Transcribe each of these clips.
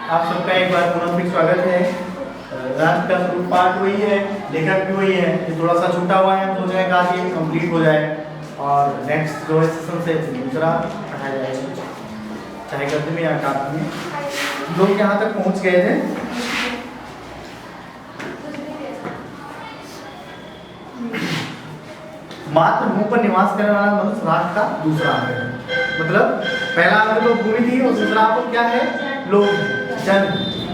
आप सबका एक बार पुनः फिर स्वागत है। राष्ट्र का स्वरूप पाठ वही है, लेखक भी वही है। ये थोड़ा सा छूटा हुआ है, तो जाएगा कि कंप्लीट हो जाए और नेक्स्ट जो सेशन से दूसरा पढ़ाया जाएगा, चाहे गद्य में या काव्य में। लोग यहाँ तक पहुँच गए थे। मात्र भूमि पर निवास करने वाला मनुष्य राष्ट्र का दूसरा अंग है। मतलब पहला अंग तो भूमि थी और दूसरा अंग क्या है? लोग, जन।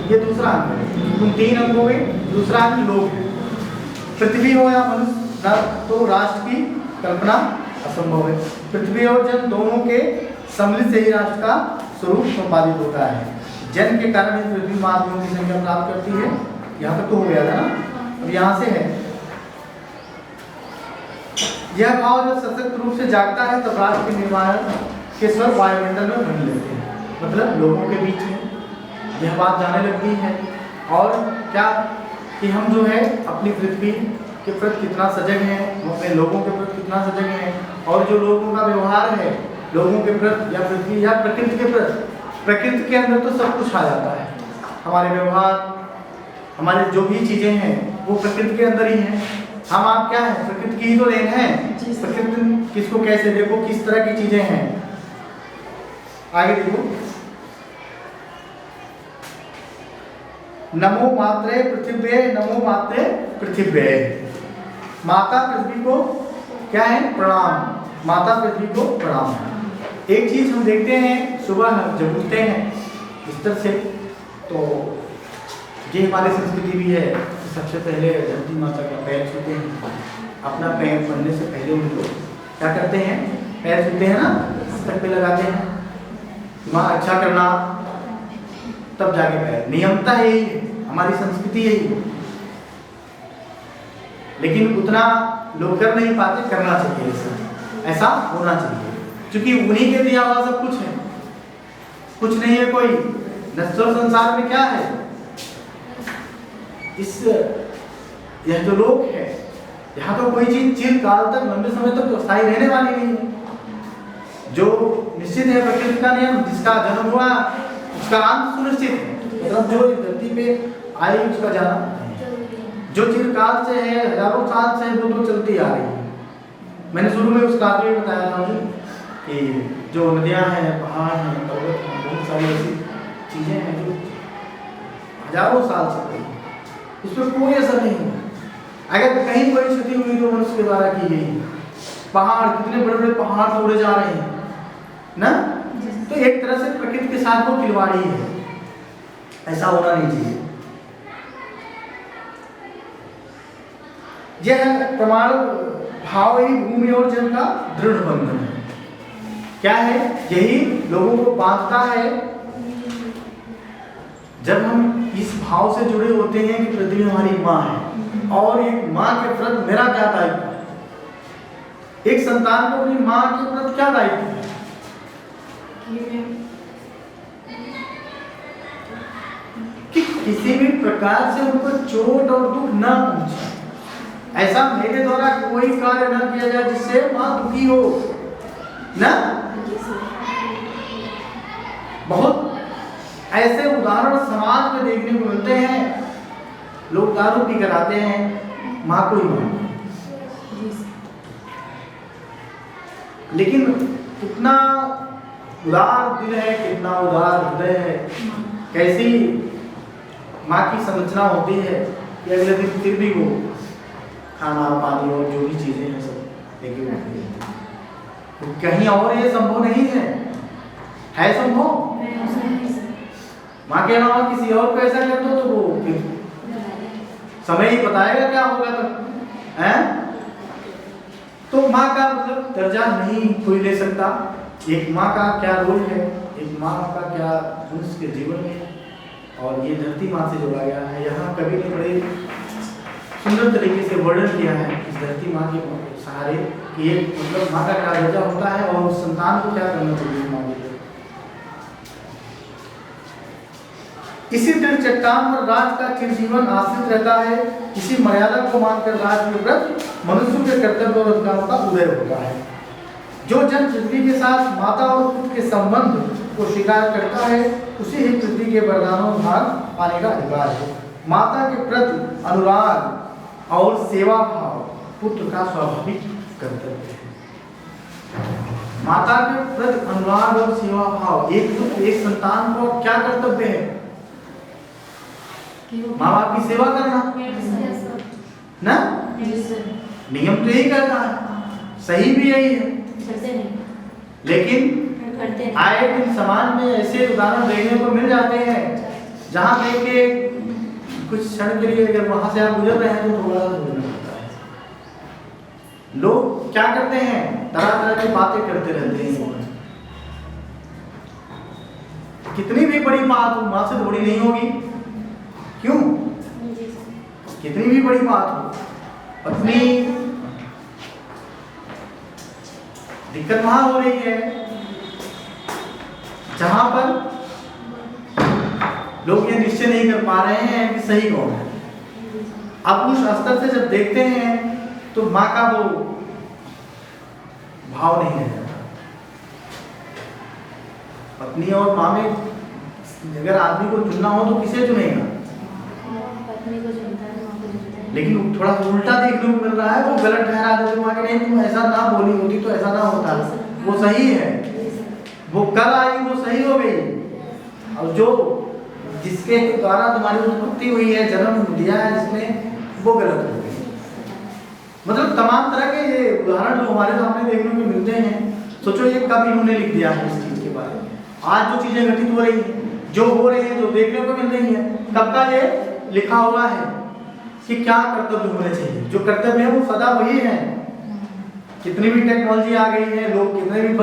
ये दूसरा अंग है। तुम तीन अंग हो गए, दूसरा अंग लोग है। पृथ्वी हो या मनुष्य तो राष्ट्र की कल्पना असंभव है। पृथ्वी और जन दोनों के सम्मिलित से ही राष्ट्र का स्वरूप संपादित होता है। जन के कारण ही पृथ्वी महाद्वीपों की संख्या प्राप्त करती है। यहाँ तक तो हो गया था ना। अब यहाँ से है यह भाव जब सशक्त रूप से जागता है तब राष्ट्र के निर्माण के स्वर वायुमंडल में बन लेते हैं। मतलब लोगों के बीच में यह बात जाने लगती है। और क्या कि हम जो है अपनी पृथ्वी के प्रति कितना सजग हैं, हम अपने लोगों के प्रति कितना सजग हैं, और जो लोगों का व्यवहार है लोगों के प्रति या पृथ्वी या प्रकृति के प्रति, प्रकृति के अंदर तो सब कुछ आ जाता है। हमारे व्यवहार, हमारे जो भी चीज़ें हैं वो प्रकृति के अंदर ही हैं। हम आप क्या है? प्रकृति की ही तो देन है। प्रकृति किसको कैसे देखो, किस तरह की चीजें हैं। आगे देखो, नमो मात्रे पृथ्वी, नमो मात्रे पृथ्वी। माता पृथ्वी को क्या है? प्रणाम। माता पृथ्वी को प्रणाम। एक चीज हम देखते हैं, सुबह जब उठते हैं बिस्तर से, तो ये हमारी संस्कृति भी है, सबसे पहले धरती माता का पैर छूते हैं। अपना पैर पड़ने से पहले उनको क्या करते हैं? पैर छूते हैं ना, मस्तक पे लगाते हैं, माँ अच्छा करना, तब जाके पैर। नियमता यही है, हमारी संस्कृति यही है। लेकिन उतना लोग कर नहीं पाते, करना चाहिए। ऐसा होना चाहिए, क्योंकि उन्हीं के दिया हुआ सब कुछ है, कुछ नहीं है कोई। नश्वर संसार में क्या है? यह जो लोक है, यहाँ तो कोई चीज चिरकाल तक, लंबे समय तक तो स्थायी रहने वाली नहीं है। जो निश्चित है प्रकृति का नियम, जिसका जन्म हुआ उसका अंत सुनिश्चित है। मतलब जो धरती पे आई उसका जाना, जो चिरकाल से है, हजारों साल से वो तो चलती आ रही है। मैंने शुरू में उस क्लास में बताया था कि जो नदियाँ हैं, पहाड़ हैं, पर्वत हैं, बहुत सारी ऐसी चीजें हैं जो हजारों साल से रही, उसमें कोई असर नहीं है। अगर कहीं कोई क्षति हुई तो मनुष्य के द्वारा की गई। पहाड़, कितने बड़े बड़े पहाड़ तोड़े जा रहे हैं ना, तो एक तरह से प्रकृति के साथ वो खिलवाड़ ही है। ऐसा होना नहीं चाहिए। यह प्रमाण भाव ही भूमि और जल का दृढ़ बंधन है। क्या है? यही लोगों को बांधता है। जब हम इस भाव से जुड़े होते हैं कि पृथ्वी हमारी माँ है, और एक माँ के प्रति मेरा क्या दायित्व है, एक संतान को अपनी माँ के प्रति क्या दायित्व है, कि किसी भी प्रकार से उनको चोट और दुख न पहुंचे। ऐसा मेरे द्वारा कोई कार्य न किया जाए जिससे माँ दुखी हो ना। बहुत ऐसे उदाहरण समाज में देखने को मिलते हैं। लोग दारू पी कर आते हैं, माँ को ही मारते हैं। लेकिन कितना उदार दिल है, कितना उदार हृदय है, कैसी माँ की संरचना होती है कि अगले दिन फिर भी वो खाना पानी और जो भी चीजें हैं सब लेके बैठती है। तो कहीं और ये संभव नहीं है। है संभव? माँ के अलावा किसी और को ऐसा कर दो तो वो फिर समय ही बताएगा क्या होगा तब, है? तो माँ का मतलब दर्जा नहीं कोई ले सकता। एक माँ का क्या रोल है, एक माँ का क्या मनुष्य के जीवन में, और ये धरती माँ से जोड़ा गया है। यहाँ कवि ने बड़े सुंदर तरीके से वर्णन किया है इस धरती माँ के सहारे कि ये मतलब माँ का क्या दर्जा होता है और उस संतान को क्या करना चाहिए माँ के। इसी दृढ़ चट्टान पर राज का चिरजीवन आश्रित रहता है। इसी मर्यादा को मानकर राज के प्रति मनुष्य के कर्तव्य और अधिकारों का उदय होता है। जो जन पृथ्वी के साथ माता और पुत्र के संबंध को स्वीकार करता है उसे ही पृथ्वी के वरदानों भाग पाने का अधिकार है। माता के प्रति अनुराग और सेवा भाव पुत्र का स्वाभाविक कर्तव्य है। माता के प्रति अनुराग और सेवा भाव, एक संतान को क्या कर्तव्य है? माँ बाप की सेवा करना ना, नियम तो यही कहता है, सही भी यही है। लेकिन आए दिन समाज में ऐसे उदाहरण देखने को मिल जाते हैं जहाँ देख के कुछ क्षण के लिए अगर वहां से आप गुजर रहे हैं तो थोड़ा सा सोचना पड़ता है। लोग क्या करते हैं, तरह तरह की बातें करते रहते हैं। कितनी भी बड़ी बात हो माँ से थोड़ी नहीं होगी, क्यों? कितनी भी बड़ी बात हो, पत्नी दिक्कत वहां हो रही है जहां पर लोग ये निश्चय नहीं कर पा रहे हैं कि सही कौन है। अब उस स्तर से जब देखते हैं तो माँ का वो भाव नहीं रह जाता। पत्नी और माँ में अगर आदमी को चुनना हो तो किसे चुनेगा? पत्नी को चुनता है, माँ को चुनता है। लेकिन थोड़ा सा उल्टा देखने को मिल रहा है, वो गलत ठहरा देते हैं कि नहीं तुम ऐसा ना बोली होती तो ऐसा ना होता, वो सही है, वो कल आई वो सही हो गई, और जो जिसके द्वारा तुम्हारी उत्पत्ति हुई है, जन्म दिया है जिसने, वो गलत हो गई। मतलब तमाम तरह के ये उदाहरण जो हमारे सामने देखने को मिलते हैं। सोचो ये कब इन्होंने लिख दिया है इस चीज के बारे में। आज जो चीजें घटित हो रही हैं, जो हो रही है, जो देखने को मिल रही है, कब का ये लिखा हुआ है कि क्या कर्तव्य होने चाहिए। जो कर्तव्य है वो सदा वही है। कितनी भी टेक्नोलॉजी आ गई है, लोग कितने भी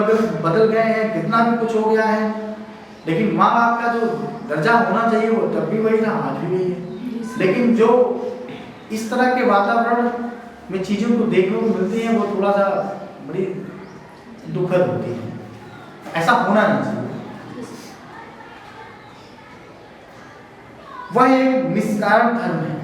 बदल गए हैं, कितना भी कुछ हो गया है, लेकिन माँ बाप का जो दर्जा होना चाहिए वो तब भी वही था, आज भी वही है। लेकिन जो इस तरह के वातावरण में चीज़ों को देखने को मिलती हैं वो थोड़ा सा बड़ी दुखद होती है। ऐसा होना नहीं चाहिए। वह एक निष्कारण धर्म है,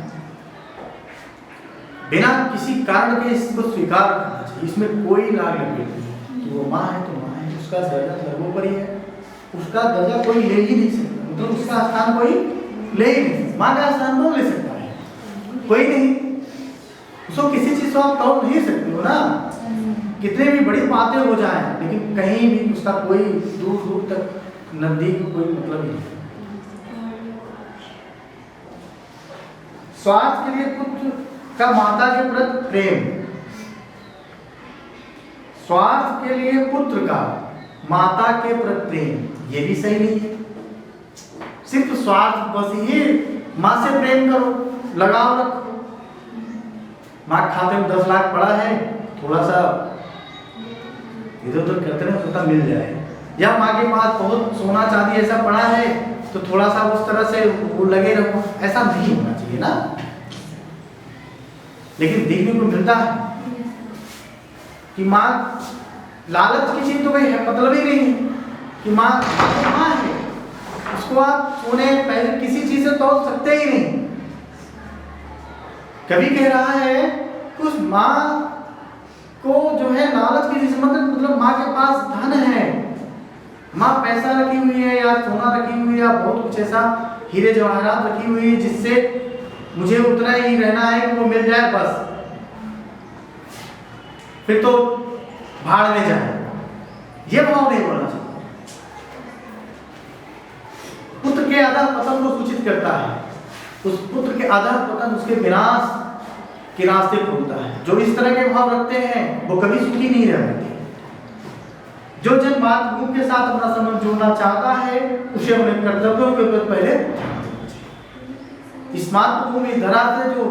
बिना किसी कारण के इसको स्वीकार करना चाहिए। इसमें कोई लाग लपेट नहीं कि वो माँ है तो माँ है, उसका दर्जा सर्वोपरि है, उसका दर्जा कोई ले ही नहीं सकता। मतलब उसका स्थान कोई ले ही नहीं। माँ का स्थान कौन ले सकता है? कोई नहीं। उसको किसी चीज को आप तोड़ नहीं सकते हो ना, कितने भी बड़ी बातें हो जाए, लेकिन कहीं भी उसका कोई दूर दूर तक नजदीक कोई मतलब नहीं। स्वार्थ के लिए पुत्र का माता के प्रति प्रेम, स्वार्थ के लिए पुत्र का माता के प्रति प्रेम, ये भी सही नहीं है। सिर्फ स्वार्थ बस ये माँ से प्रेम करो, लगाव रखो। माँ खाते में 10 लाख पड़ा है, थोड़ा सा इधर उधर करते रहो, सोचता मिल जाए, या माँ के पास बहुत सोना चांदी ऐसा पड़ा है तो थोड़ा सा उस तरह से वो लगे रहो। ऐसा नहीं होना चाहिए ना। लेकिन देखने को मिलता है कि माँ लालच की चीज तो कोई है, मतलब ही नहीं है कि माँ है, उसको आप सोने पहले किसी चीज से तोड़ सकते ही नहीं। कभी कह रहा है कि उस माँ को जो है लालच की चीज, मतलब माँ के पास धन है, माँ पैसा रखी हुई है या सोना रखी हुई है या बहुत कुछ ऐसा हीरे जवाहरात रखी हुई है जिससे मुझे उतना ही रहना है कि वो मिल जाए बस, फिर तो भाड़ में जाए। ये भाव नहीं होना चाहिए। पुत्र के आधार पतन को सूचित करता है। उस पुत्र के आधार पतन उसके विनाश के रास्ते खोलता है। जो इस तरह के भाव रखते हैं वो कभी सुखी नहीं रह पाते। जो जन मातृभूमि के साथ अपना संबंध जोड़ना चाहता है उसे अपने कर्तव्यों के ऊपर पहले इस मातृभूमि धरा से जो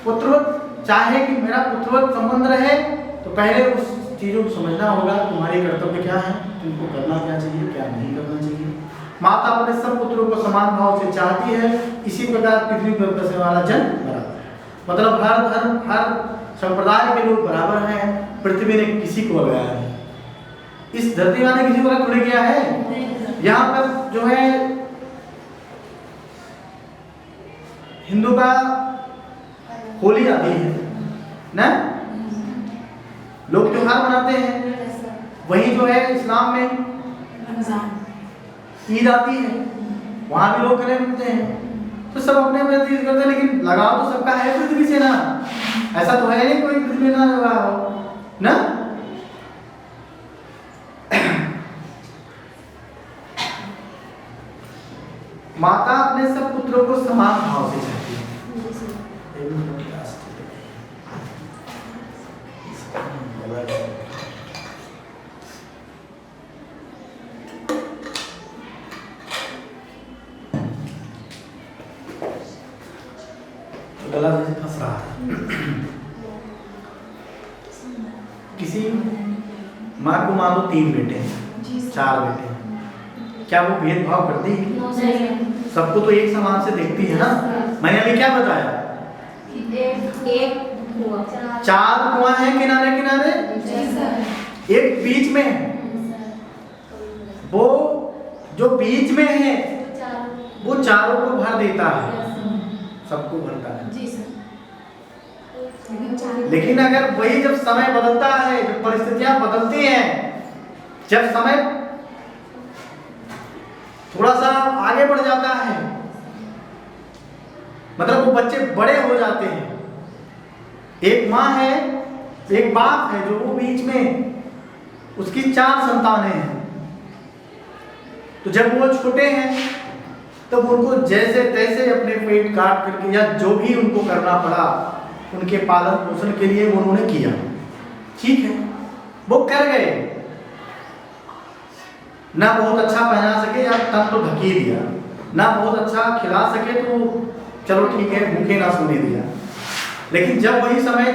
पुत्रवत चाहे कि मेरा पुत्रवत संबंध रहे, तो पहले उस चीजों को समझना होगा तुम्हारे कर्तव्य क्या है, तुमको करना क्या चाहिए, क्या नहीं करना चाहिए। माता अपने सब पुत्रों को समान भाव से चाहती है। इसी प्रकार पृथ्वी पर बसने वाला जन बराबर है। मतलब हर धर्म हर संप्रदाय के लोग बराबर हैं। पृथ्वी ने किसी को लगाया है, इस धरती माँ ने किसी को अलग थोड़ी किया है। यहाँ पर जो है हिंदू का होली आती है ना, लोग त्योहार मनाते हैं। वही जो है इस्लाम में ईद आती है, वहाँ भी लोग खड़े मिलते हैं, तो सब अपने अपने चीज करते हैं, लेकिन लगाव तो सबका है पृथ्वी से ना। ऐसा तो है नहीं कोई पृथ्वी ना लगा हो ना। माता अपने सब पुत्रों को समान भाव से चाहती है। गला जैसे फंस रहा है। किसी माँ को मान लो 3 बेटे हैं, 4 बेटे हैं, क्या वो भेदभाव करती है? सबको तो एक समान से देखती है ना। मैंने अभी क्या बताया? 4 कुआं हैं किनारे किनारे, एक बीच में है। वो जो बीच में है वो चारों को भर देता है, सबको भरता है। लेकिन अगर वही जब समय बदलता है, जब परिस्थितियां बदलती हैं, जब समय थोड़ा सा आगे बढ़ जाता है, मतलब वो बच्चे बड़े हो जाते हैं, एक माँ है एक बाप है, जो वो बीच में उसकी 4 संतानें हैं, तो जब वो छोटे हैं तब उनको जैसे तैसे अपने पेट काट करके या जो भी उनको करना पड़ा उनके पालन पोषण के लिए वो उन्होंने किया, ठीक है, वो कर गए। ना बहुत अच्छा पहना सके या तन तो ढकी दिया, ना बहुत अच्छा खिला सके तो चलो ठीक है भूखे ना सोने दिया। लेकिन जब वही समय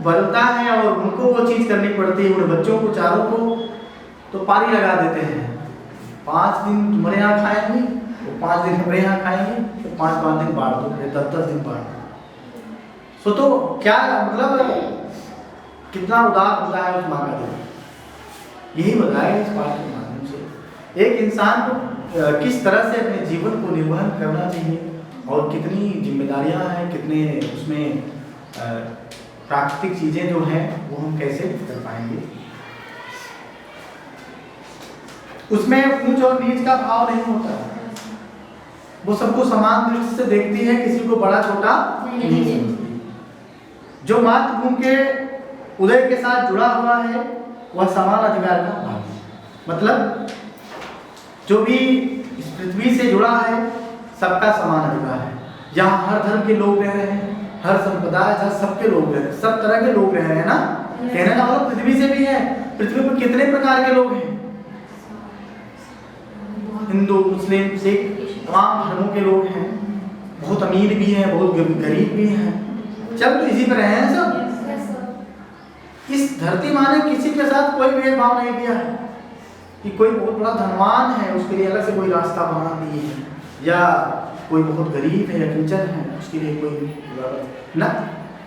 बदलता है और उनको वो चीज़ करनी पड़ती है, उन बच्चों को चारों को, तो पारी लगा देते हैं। 5 दिन तुम्हारे यहाँ खाएंगे, तो 5 दिन हमारे यहाँ खाएंगे, तो 5-5 दिन बांट दो, 10-10 दिन बांट दो। सो तो क्या मतलब कितना उदार होता है उस माँ का दिल। यही बताया इस पाठ के माध्यम से एक इंसान को किस तरह से अपने जीवन को निर्वहन करना चाहिए और कितनी जिम्मेदारियां हैं, कितने उसमें प्राकृतिक चीजें जो हैं वो हम कैसे कर पाएंगे। उसमें ऊंच और नीच का भाव नहीं होता, वो सबको समान दृष्टि से देखती है, किसी को बड़ा छोटा नहीं समझती। जो मातृभूमि के उदय के साथ जुड़ा हुआ है वह समान अधिकार का भाव है। मतलब जो भी इस पृथ्वी से जुड़ा है सबका समान अधिकार है। जहाँ हर धर्म के लोग रह रहे हैं, हर संप्रदाय, जहाँ सबके लोग रह रहे हैं, सब तरह के लोग रह रहे हैं ना। कहने का मतलब पृथ्वी से भी है, पृथ्वी पर कितने प्रकार के लोग हैं, हिंदू मुस्लिम सिख तमाम धर्मों के लोग हैं, बहुत अमीर भी हैं, बहुत गरीब भी हैं, चल तो इसी पर रहे हैं सब। इस धरती माँ ने किसी के साथ कोई भेदभाव नहीं किया है कि कोई बहुत बड़ा धनवान है उसके लिए अलग से कोई रास्ता बना दिए है, या कोई बहुत गरीब है या किंचन है उसके लिए कोई ना,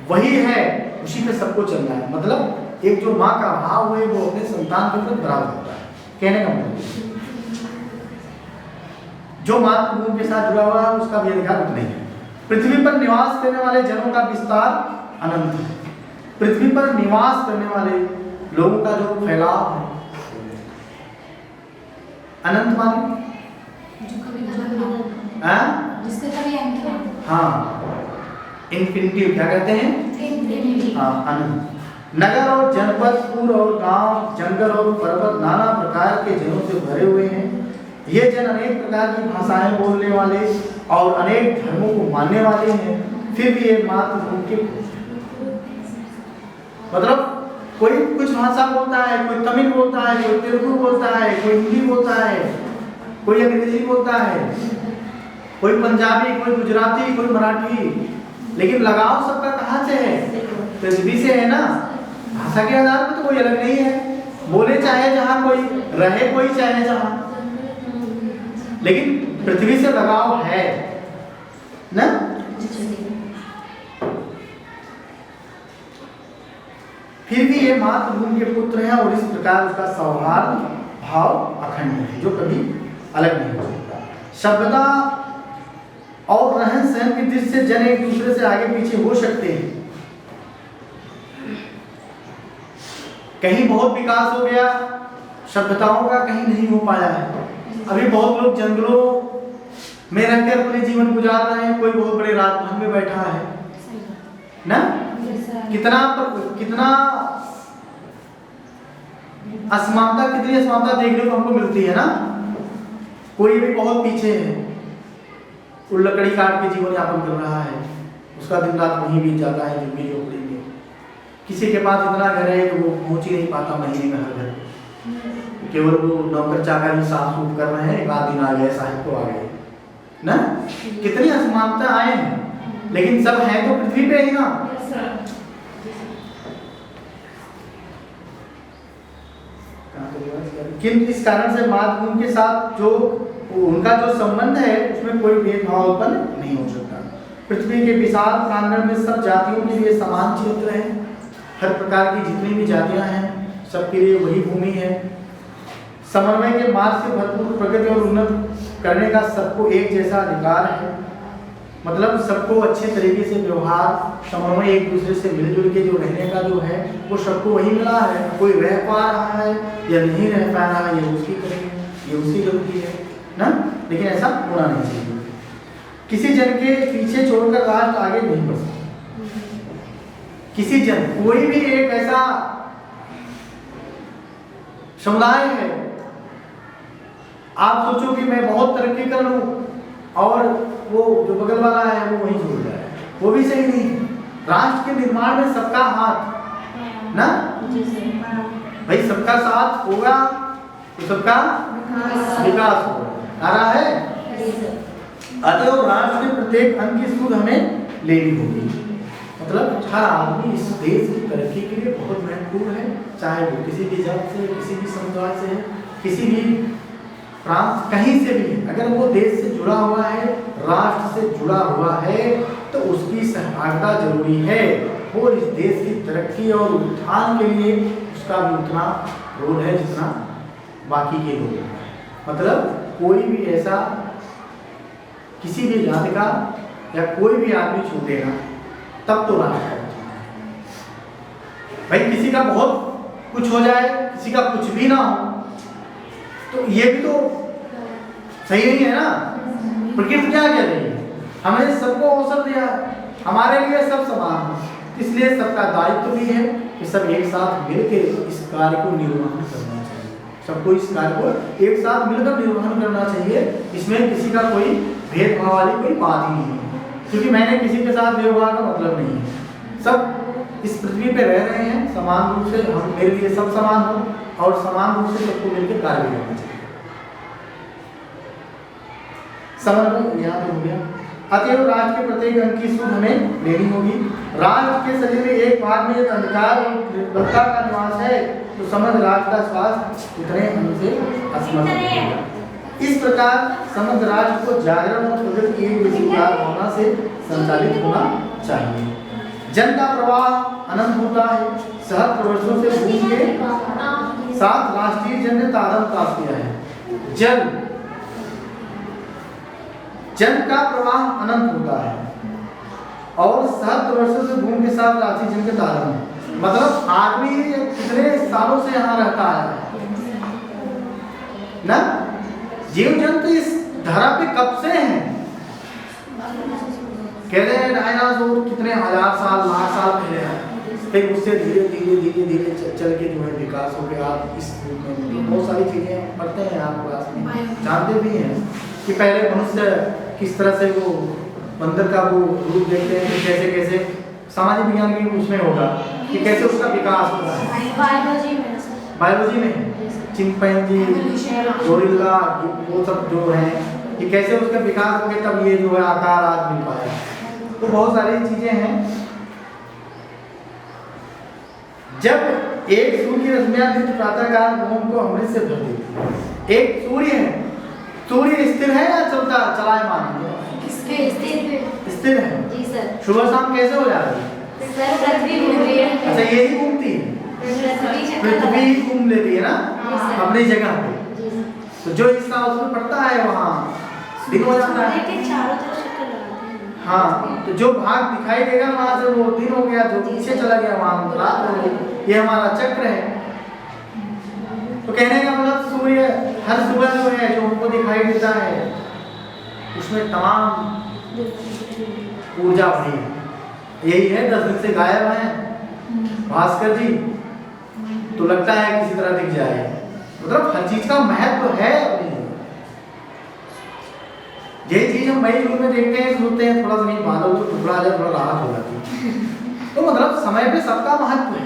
वही है उसी में सबको चलना है। मतलब एक जो माँ का भाव है वो अपने संतान के प्रति बराबर होता है। कहने का मतलब जो मातृभूमि के साथ जुड़ा हुआ है उसका भी अधिकार उतना ही है। पृथ्वी पर निवास करने वाले जनों का विस्तार अनंत है। पृथ्वी पर निवास करने वाले लोगों का जो फैलाव है अनंत माने हाँ इन्फिनिटिव क्या कहते हैं, हाँ अनंत। नगर और जनपद, पुर और गांव, जंगल और पर्वत नाना प्रकार के जनों से भरे हुए हैं। ये जन अनेक प्रकार की भाषाएं बोलने वाले और अनेक धर्मों को मानने वाले हैं, फिर भी ये मातृभूमि के मतलब कोई कुछ भाषा बोलता है, कोई तमिल बोलता है, कोई तेलुगु बोलता है, कोई हिंदी बोलता है, कोई अंग्रेजी बोलता है, कोई पंजाबी, कोई गुजराती, कोई मराठी, लेकिन लगाव सबका कहाँ से है? पृथ्वी से है ना। भाषा के आधार पर तो कोई अलग नहीं है, बोले चाहे जहाँ कोई रहे, कोई चाहे जहाँ, लेकिन पृथ्वी से लगाव है ना। फिर भी ये मातृभूमि के पुत्र हैं और इस प्रकार उसका सौहार्द भाव अखंड है जो कभी अलग नहीं हो सकता। सभ्यता और रहन सहन की दृष्टि से जन एक दूसरे से आगे पीछे हो सकते हैं। कहीं बहुत विकास हो गया सभ्यताओं का, कहीं नहीं हो पाया है। अभी बहुत लोग जंगलों में रहकर अपने जीवन गुजार रहे हैं, कोई बहुत बड़े राजमहल में बैठा है ना। कितना असमानता, कितनी असमानता देखने को हमको मिलती है ना। कोई भी बहुत पीछे है, वो लकड़ी काट के जीवन यापन कर रहा है, उसका दिन रात वहीं बीत जाता है झुग्गी झोपड़ी में। किसी के पास इतना घर है कि वो पहुंच ही नहीं पाता महीने में हर घर, केवल वो नौकर चाकर ही साफ सूफ कर रहे हैं, एक आध दिन आ गए साहब तो आ गए ना। कितनी असमानता आए हैं, लेकिन सब है तो पृथ्वी पे ही ना। किंतु इस कारण से मातृभूमि के साथ जो उनका जो संबंध है उसमें कोई भेदभाव उत्पन्न नहीं हो सकता। पृथ्वी के विशाल प्रांगण में सब जातियों के लिए समान क्षेत्र है, हर प्रकार की जितनी भी जातियां हैं सबके लिए वही भूमि है। समन्वय के मार्ग से भरपूर प्रगति और उन्नत करने का सबको एक जैसा अधिकार है। मतलब सबको अच्छे तरीके से व्यवहार, समन्वय, एक दूसरे से मिलजुल के जो रहने का जो है वो सबको वही मिला है। कोई रह पा रहा है या नहीं रह पा रहा है ये उसकी करेंगे, ये उसकी गलती है ना, लेकिन ऐसा होना नहीं चाहिए। किसी जन के पीछे छोड़कर राष्ट्र आगे नहीं बढ़ सकता। किसी जन, कोई भी एक ऐसा समुदाय है, आप सोचो कि मैं बहुत तरक्की कर लूं और वो जो बगल वाला है वो वहीं छोड़ जाए, वो भी सही नहीं। राष्ट्र के निर्माण में सबका हाथ ना, भाई सबका साथ होगा तो सबका विकास होगा, नारा है। अतः राष्ट्र के प्रत्येक अंग की सूद हमें लेनी होगी। मतलब हर आदमी इस देश की तरक्की के लिए बहुत महत्वपूर्ण है, चाहे वो किसी भी जात से, किसी भी समुदाय से है, किसी भी प्रांत, कहीं से भी है। अगर वो देश से जुड़ा हुआ है, राष्ट्र से जुड़ा हुआ है, तो उसकी सहभागिता जरूरी है। वो इस देश की तरक्की और उत्थान के लिए उसका भी उतना रोल है जितना बाकी के लोगों का। मतलब कोई भी ऐसा किसी भी जाति का या कोई भी आदमी छूटेगा तब तो राष्ट्र का। भाई किसी का बहुत कुछ हो जाए, किसी का कुछ भी ना हो, तो ये भी तो सही नहीं है ना। प्रकृति क्या कह रही है, हमने सबको अवसर दिया, हमारे लिए सब समान है, इसलिए सबका दायित्व भी है कि सब एक साथ मिलकर इस कार्य को निर्वहन करना चाहिए। सबको इस कार्य को एक साथ मिलकर निर्वहन करना चाहिए। इसमें किसी का कोई भेदभाव वाली कोई बात ही नहीं है, क्योंकि मैंने किसी के साथ व्यवहार का मतलब नहीं है। सब इस पृथ्वी पे रह रहे हैं समान रूप से, हम मेरे लिए सब समान हो और समान रूप से सबको मिलकर कार्य करना चाहिए। समझ यहाँ पे हो गया। अतएव राष्ट्र के प्रत्येक अंग की सूद हमें लेनी होगी। राष्ट्र के शरीर में एक भाग में यदि अंधकार और निर्बलता का निवास है तो समग्र राष्ट्र का स्वास्थ्य उतने अंग से असमर्थ होगा। इस प्रकार समग्र राष्ट्र को जागरण और प्रगति की एक विचार भावना से संचालित होना चाहिए। जन का प्रवाह अनंत होता है। सहस्त्र वर्षों से भूमि के साथ राष्ट्रीय जन ने तारतम्य प्राप्त किया है। जन का प्रवाह अनंत होता है और 7 वर्षों से भूमि के साथ राशि जन के तारतम्य, मतलब आदमी कितने सालों से यहाँ रहता है ना। जीव जंतु इस धरा पे कब से हैं, कह रहे हैं डायनासोर कितने हजार साल लाख साल पहले है, फिर उससे धीरे धीरे चल के जो है विकास हो गया। आप इस रूप में बहुत सारी चीजें पढ़ते हैं, आप क्लास में जानते भी हैं कि पहले मनुष्य किस तरह से वो बंदर का वो रूप देखते हैं, कैसे कैसे सामाजिक विज्ञान के उसमें होगा कि कैसे उसका विकास होता है। बायोलॉजी में चिंपैंजी, गोरिल्ला, वो सब जो है कि कैसे उसका विकास हो गया, तब ये जो है आकार आज मिल पाया। तो बहुत सारी चीजें हैं। जब एक सूर्य की रश्मियां प्रातःकाल भूमि को अमृत से भर देती। एक सूर्य है, सूर्य स्थिर है या चलता चलायमान है? स्थिर है जी सर। सुबह शाम कैसे हो जा रही है सर? पृथ्वी घूम रही है। अच्छा यही घूमती है, पृथ्वी घूम लेती है ना अपनी जगह पे। तो जो हिस्सा उसमें पड़ता है वहाँ दिन हो जाता है। हाँ, तो जो भाग दिखाई देगा वहाँ से वो दिन हो गया, जो पीछे चला गया वहाँ रात हो गई। ये हमारा चक्र है। तो कहने का मतलब सूर्य हर सुबह जो है जो हमको दिखाई देता है उसमें तमाम ऊर्जा भरी है। यही है 10 दिन से गायब हैं भास्कर जी, तो लगता है किसी तरह दिख जाए। मतलब हर चीज का महत्व है अपनी। यही चीज हम मई जून में देखते हैं, सोचते हैं थोड़ा सा नहीं बादल तो टुकड़ा आ जाए, थोड़ा राहत हो जाती है। तो मतलब समय पे सबका महत्व है।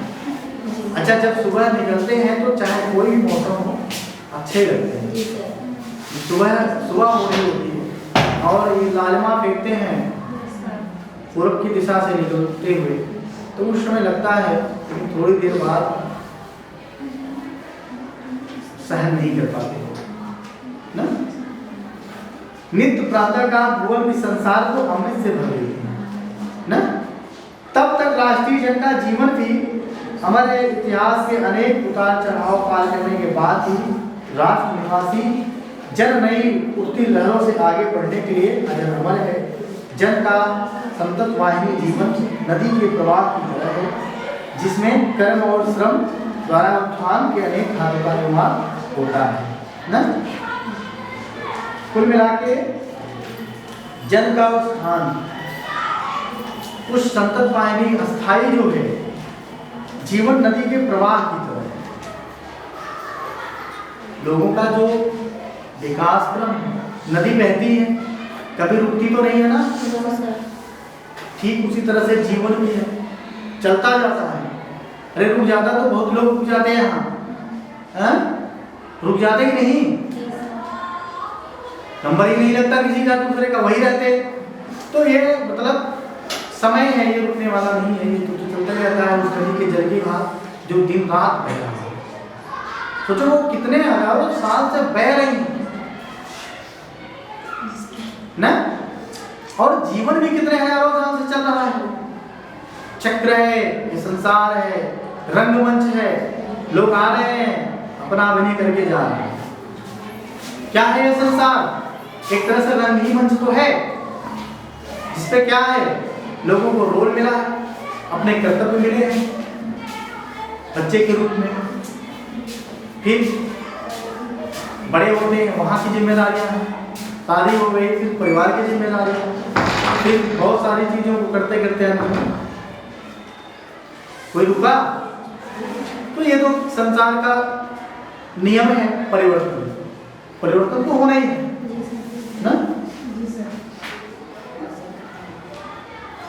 अच्छा, जब सुबह निकलते हैं तो चाहे कोई भी मौसम हो अच्छे लगते हैं। सुबह सुबह हो रही होती है और ये लालिमा फेंकते हैं पूर्व की दिशा से निकलते हुए, तो उस समय लगता है, लेकिन थोड़ी देर बाद सहन नहीं कर पाते ना। नित्य प्रातः का भुवन भी संसार को अमृत से भर देती है ना। तब तक राष्ट्रीय जन का जीवन भी हमारे इतिहास के अनेक उतार चढ़ाव पार करने के बाद ही राष्ट्र निवासी जन नई उठती लहरों से आगे बढ़ने के लिए अजर अमर है। जन का संतत वाहिनी जीवन नदी के प्रवाह की तरह है, जिसमें कर्म और श्रम द्वारा उत्थान के अनेक धारों का निर्माण होता है ना। कुल मिला के जन का उत्थान, उस संतत वाहिनी अस्थाई जो है जीवन नदी के प्रवाह की तरह है। लोगों का जो विकास क्रम है, नदी बहती है कभी रुकती तो नहीं है ना, ठीक उसी तरह से जीवन भी है, चलता जाता है। अरे रुक जाता तो बहुत लोग रुक जाते हैं यहाँ, रुक जाते ही नहीं, नंबर ही नहीं लगता किसी का दूसरे का, वही रहते। तो ये मतलब समय है, ये रुकने वाला नहीं है, ये तो चलता रहता है। उस नदी के जल की बात जो दिन रात बह रहा है, सोचो वो कितने हजारों साल से बह रही है ना, और जीवन भी कितने हजारों साल से चल रहा है। चक्र है, ये संसार है, रंगमंच है, लोग आ रहे हैं अपना अभिनय करके जा रहे हैं। क्या है ये संसार? एक तरह से रंगीन मंच तो है, जिसपे क्या है, लोगों को रोल मिला है, अपने कर्तव्य मिले हैं बच्चे के रूप में, फिर बड़े होते हैं वहां की जिम्मेदारियां हैं, शादी हो गई फिर परिवार की जिम्मेदारियां, फिर बहुत सारी चीजों को करते करते हैं कोई रुका। तो ये तो संसार का नियम है, परिवर्तन तो होना ही है ना।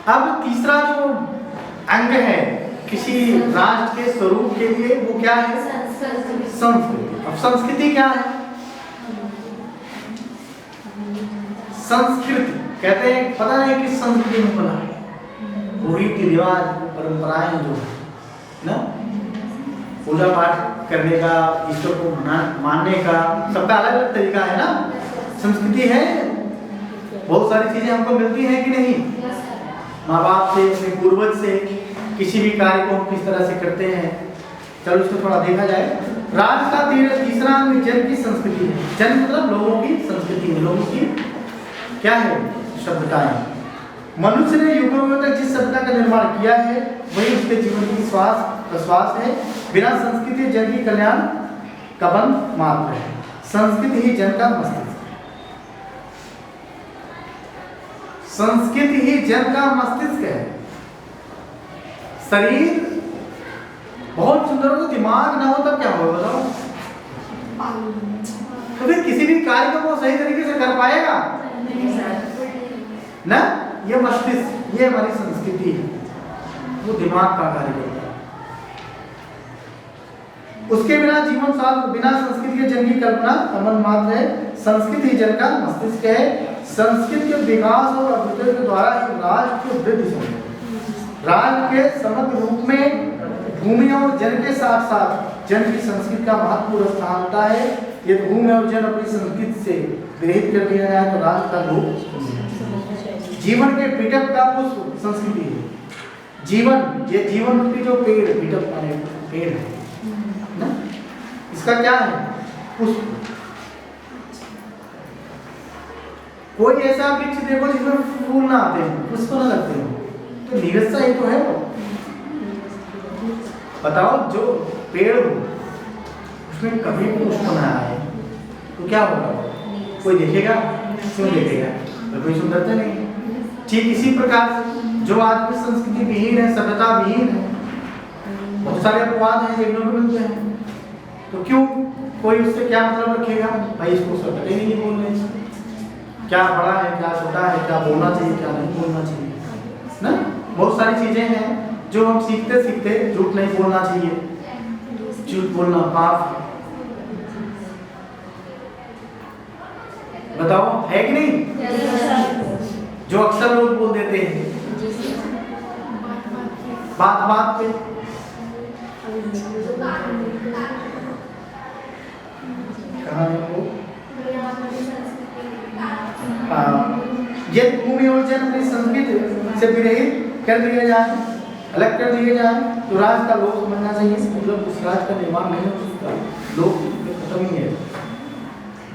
अब तीसरा जो अंग है किसी राष्ट्र के स्वरूप के लिए, वो क्या है? संस्कृति। अब संस्कृति क्या है? संस्कृति कहते हैं, पता नहीं किस संस्कृति में बना है, वो रीति रिवाज परंपराएं जो है ना, पूजा पाठ करने का, ईश्वर को मानने का, सबका अलग अलग तरीका है ना। संस्कृति है, बहुत सारी चीजें हमको मिलती हैं कि नहीं, माँ बाप से, अपने पूर्वज से, किसी भी कार्य को हम किस तरह से करते हैं। चलो इसको थोड़ा देखा जाए। राष्ट्र का तीसरा अंग जन की संस्कृति है। जन मतलब लोगों की संस्कृति है, लोगों की क्या है? सभ्यताएं। मनुष्य ने युगों तक जिस सभ्यता का निर्माण किया है वही उसके जीवन की प्रश्वास है। बिना संस्कृति जन की कल्याण का बंध मात्र है। संस्कृति ही जन का मस्तिष्क है। संस्कृति ही जन का मस्तिष्क है। शरीर बहुत सुंदर हो, दिमाग ना हो तब क्या होगा बताओ? तो फिर किसी भी कार्य को वो सही तरीके से कर पाएगा ना। ये मस्तिष्क, ये हमारी संस्कृति है, वो दिमाग का कार्य करता है। उसके बिना जीवन साल, बिना संस्कृति के जन की कल्पना अमन मात्र है। संस्कृति ही जन का मस्तिष्क है। संस्कृति के विकास और अभिवृद्धि के द्वारा ही राष्ट्र की वृद्धि संभव है। राष्ट्र के समग्र रूप में भूमि और जन के साथ साथ जन की संस्कृति का महत्वपूर्ण स्थान होता है। यदि भूमि और जन अपनी संस्कृति से विरहित कर दिया जाए तो राष्ट्र का लोप। जीवन के पिटक का पुष्प संस्कृति है। जीवन, ये जीवन रूपी जो पेड़, पिटक वाले पेड़ है ना, इसका क्या है? पुष्प। कोई ऐसा वृक्ष देखो जिसमें फूल ना आते हो, पुष्प ना लगते हो, तो निरस्सा ही तो है वो। बताओ, जो पेड़ हो उसमें कभी पुष्प ना आए, तो क्या होगा? कोई देखेगा? क्यों देखेगा? तो कोई सुंदरता नहीं है। ठीक इसी प्रकार से जो आदमी संस्कृति विहीन है, सभ्यता विहीन है, बहुत सारे अपवाद हैं देखने को मिलते हैं, तो क्यों कोई उससे क्या मतलब रखेगा? भाई इसको सभ्यता ही नहीं बोलने से, क्या बड़ा है, क्या छोटा है, क्या बोलना चाहिए, क्या नहीं बोलना चाहिए ना। बहुत सारी चीजें हैं जो हम सीखते सीखते झूठ नहीं बोलना चाहिए, झूठ बोलना पाप है। बताओ है कि नहीं? जो अक्सर लोग बोल देते हैं बात बात पे। कहाँ है वो? यदि भूमि और जन अपनी संस्कृति से विरहित कर दिए जाए, अलग कर दिए जाए, तो राज का लोग समझना चाहिए, मतलब उस राज का निर्माण नहीं हो सकता, लोग खत्म ही है।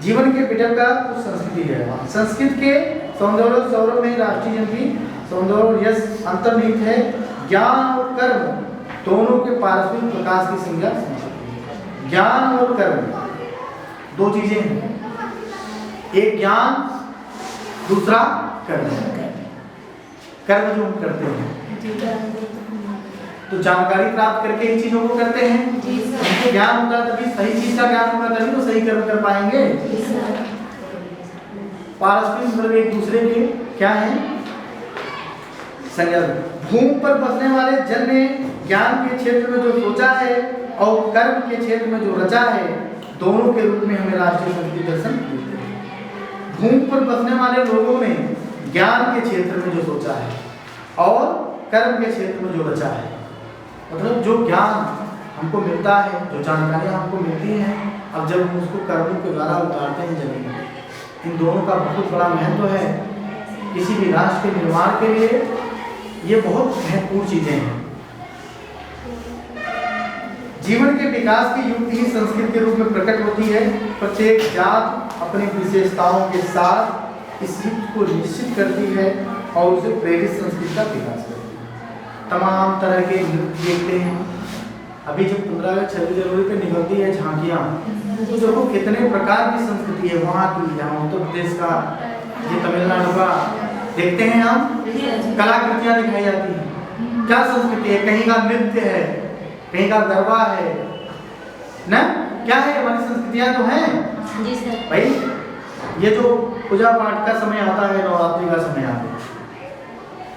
जीवन के पिटक का कुछ संस्कृति है। संस्कृत के सौंदर्य सौरभ में राष्ट्रीय जन की सौंदर्य यश अंतर्निहित है। ज्ञान और कर्म दोनों के पारस्परिक प्रकाश की संज्ञा। ज्ञान और कर्म दो चीजें हैं, एक ज्ञान, दूसरा कर्म। कर्म जो हम करते हैं तो जानकारी प्राप्त करके इन चीजों को करते हैं, उनको ज्ञान होगा तभी, सही चीज का ज्ञान होगा तभी तो सही कर्म कर पाएंगे। पारस्परिक मतलब एक दूसरे के क्या है संज्ञा। भूमि पर बसने वाले जन ने ज्ञान के क्षेत्र में जो सोचा है और कर्म के क्षेत्र में जो रचा है, दोनों के रूप में हमें राष्ट्रीय संस्कृति दर्शन मिलते हैं। भूमि पर बसने वाले लोगों ने ज्ञान के क्षेत्र में जो सोचा है और कर्म के क्षेत्र में जो रचा है, मतलब जो ज्ञान हमको मिलता है, जो जानकारियाँ हमको मिलती हैं, अब जब हम उसको कर्मों के द्वारा उतारते हैं जमीन में, इन दोनों का बहुत बड़ा महत्व है किसी भी राष्ट्र के निर्माण के लिए। ये बहुत महत्वपूर्ण चीजें हैं। जीवन के विकास की युक्ति ही संस्कृति के रूप में प्रकट होती है। प्रत्येक जात अपनी विशेषताओं के साथ इस युक्ति को निश्चित करती है और उसे प्रेरित संस्कृति का विकास करती है। तमाम तरह के नृत्य देखते हैं, अभी जब 15 अगस्त 26 जनवरी पे निकलती है झांकियाँ, तो देखो कितने प्रकार की संस्कृति है वहाँ की, यहाँ उत्तर प्रदेश का, ये तमिलनाडु का, देखते हैं हम कलाकृतियाँ दिखाई जाती हैं। क्या संस्कृति है? कहीं का नृत्य है, कहीं का गरबा है ना, क्या है? हमारी संस्कृतियाँ तो हैं जी सर। भाई। ये जो पूजा पाठ का समय आता है, नवरात्रि का समय आता है,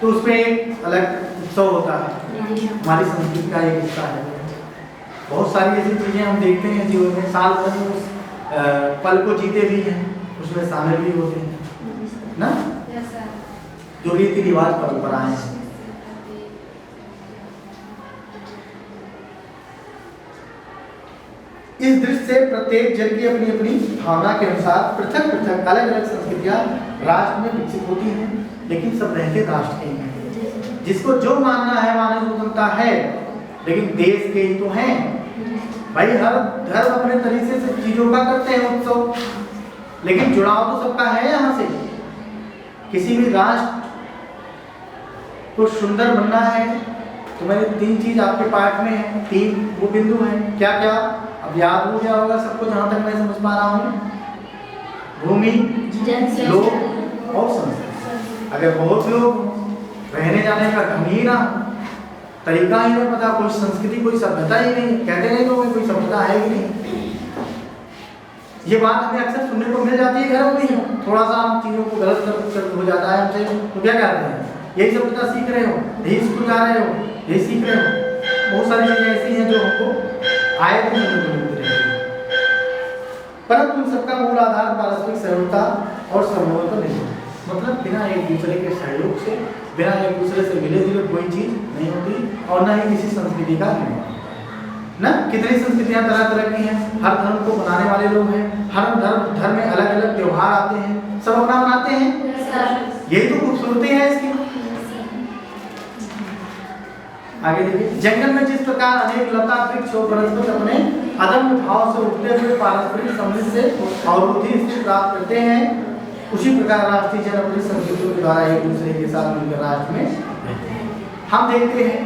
तो उसमें एक अलग उत्सव होता है, हमारी संस्कृति का एक हिस्सा है। बहुत सारी ऐसी चीज़ें हम देखते हैं जीवन में, साल भर में उस पल को जीते भी हैं, उसमें शामिल भी होते हैं ना, जो रीति रिवाज परंपराएं हैं। इस दृष्टि से प्रत्येक जन की अपनी अपनी भावना के अनुसार पृथक पृथक अलग अलग संस्कृतियां राष्ट्र में विकसित होती हैं, लेकिन सब रहते राष्ट्र के हैं। जिसको जो मानना है मानने स्वतंत्रता है, लेकिन देश के ही तो हैं भाई। हर धर्म अपने तरीके से चीजों का करते हैं उत्सव, लेकिन जुड़ाव तो सबका है यहाँ से। किसी भी राष्ट्र को सुंदर बनना है तो मैंने 3 चीज आपके पाठ में है, 3 वो बिंदु हैं। क्या क्या? अब याद हो गया होगा सबको, जहाँ तक मैं समझ पा रहा हूँ। भूमि, लोग और संस्कृति। अगर बहुत लोग रहने जाने का ढंग ही ना, तरीका ही नहीं पता, कोई संस्कृति कोई सभ्यता ही नहीं, कहते नहीं लोग कोई सभ्यता है ही नहीं। ये बात हमें अक्सर सुनने को मिल जाती है घरों में। थोड़ा सा हम चीज़ों को गलत हो जाता है हमसे, तो क्या कहते हैं? यही सभ्यता सीख रहे हो, यही स्कूल जा रहे हो, यही सीख रहे हो। बहुत सारी चीज़ें ऐसी हैं जो हमको आए दिन सुनने को मिलती रहती है। परंतु उन सबका मूल आधार पारस्परिक सहयोगिता और समन्वय पर नहीं है। मतलब बिना एक दूसरे के सहयोग से, बिना एक दूसरे से मिले जुले कोई चीज़ नहीं होती, और न ही किसी संस्कृति का निर्माण ना। कितनी संस्कृतियां तरह तरह की हैं, हर धर्म को मनाने वाले लोग हैं, हर धर्म में अलग अलग त्योहार आते हैं, सब अपना मनाते हैं। यही तो खूबसूरती है इसकी। आगे देखिए, जंगल में जिस प्रकार अनेक लता वृक्ष और वनस्पति अपने अदम्य भाव से उठते हुए पारस्परिक समृद्धि से और बुद्धि से प्राप्त करते हैं, उसी प्रकार राष्ट्रीय जन अपनी संस्कृतियों के द्वारा एक दूसरे के साथ मिलकर राष्ट्र में रहते हैं। हम देखते हैं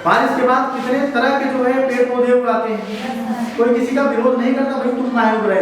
बारिश के बाद कितने तरह के जो है पेड़ पौधे उगाते हैं, कोई किसी का विरोध नहीं करता भाई तुम काहे उग रहे हो।